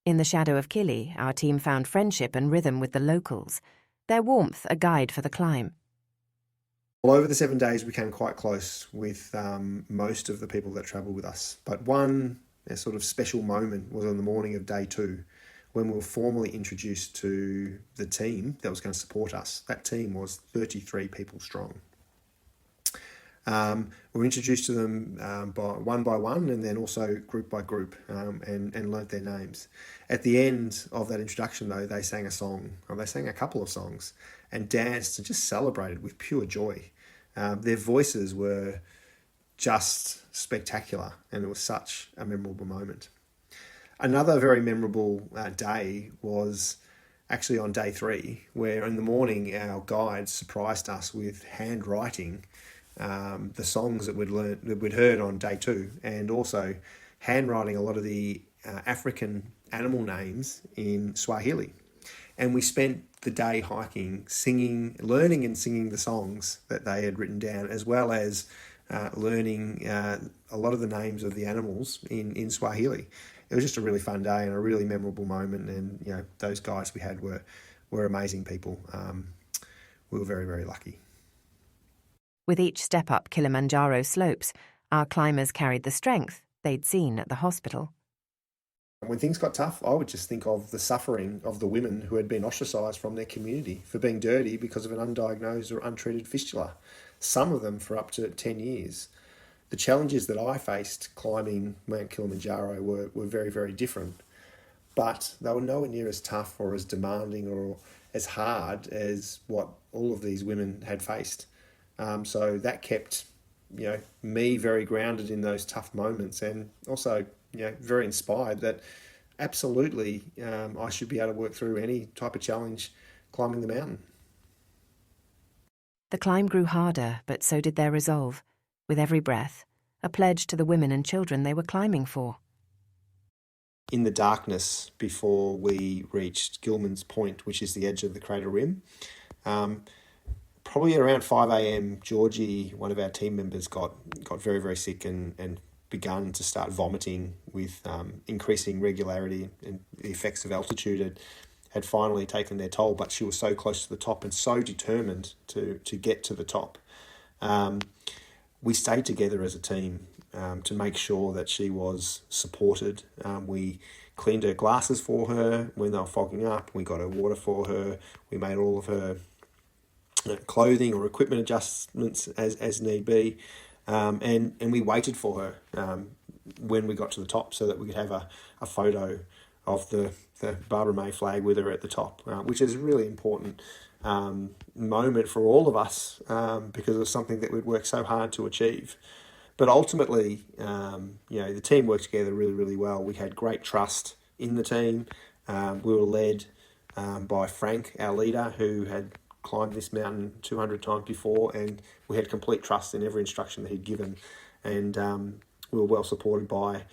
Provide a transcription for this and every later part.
In the shadow of Kili, our team found friendship and rhythm with the locals, their warmth a guide for the climb. Well, over the 7 days, we came quite close with most of the people that travelled with us. But one sort of special moment was on the morning of day 2, when we were formally introduced to the team that was going to support us. That team was 33 people strong. We were introduced to them by one and then also group by group and learnt their names. At the end of that introduction, though, they sang a song, or they sang a couple of songs, and danced and just celebrated with pure joy. Their voices were just spectacular, and it was such a memorable moment. Another very memorable day was actually on day 3, where in the morning our guides surprised us with handwriting the songs that we'd heard on day 2, and also handwriting a lot of the African animal names in Swahili. And we spent the day hiking, learning and singing the songs that they had written down, as well as learning a lot of the names of the animals in Swahili. It was just a really fun day and a really memorable moment, and those guys we had were amazing people. We were very, very lucky. With each step up Kilimanjaro slopes, our climbers carried the strength they'd seen at the hospital. When things got tough, I would just think of the suffering of the women who had been ostracised from their community for being dirty because of an undiagnosed or untreated fistula, some of them for up to 10 years. The challenges that I faced climbing Mount Kilimanjaro were very, very different, but they were nowhere near as tough or as demanding or as hard as what all of these women had faced. So that kept me very grounded in those tough moments, and also very inspired that absolutely I should be able to work through any type of challenge climbing the mountain. The climb grew harder, but so did their resolve, with every breath, a pledge to the women and children they were climbing for. In the darkness before we reached Gilman's Point, which is the edge of the crater rim, probably around 5 a.m, Georgie, one of our team members, got very, very sick and begun to start vomiting with increasing regularity, and the effects of altitude had finally taken their toll, but she was so close to the top and so determined to get to the top. We stayed together as a team to make sure that she was supported. We cleaned her glasses for her when they were fogging up. We got her water for her. We made all of her clothing or equipment adjustments as need be. And we waited for her when we got to the top so that we could have a photo of the Barbara May flag with her at the top, which is a really important moment for all of us because it was something that we'd worked so hard to achieve. But ultimately, the team worked together really, really well. We had great trust in the team. We were led by Frank, our leader, who had climbed this mountain 200 times before, and we had complete trust in every instruction that he'd given. And we were well supported by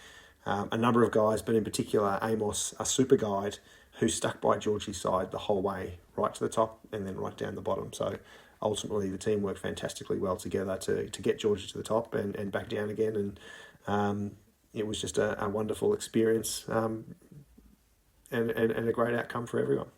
a number of guys, but in particular Amos, a super guide, who stuck by Georgie's side the whole way, right to the top and then right down the bottom. So ultimately the team worked fantastically well together to get Georgie to the top and back down again. And it was just a wonderful experience and a great outcome for everyone.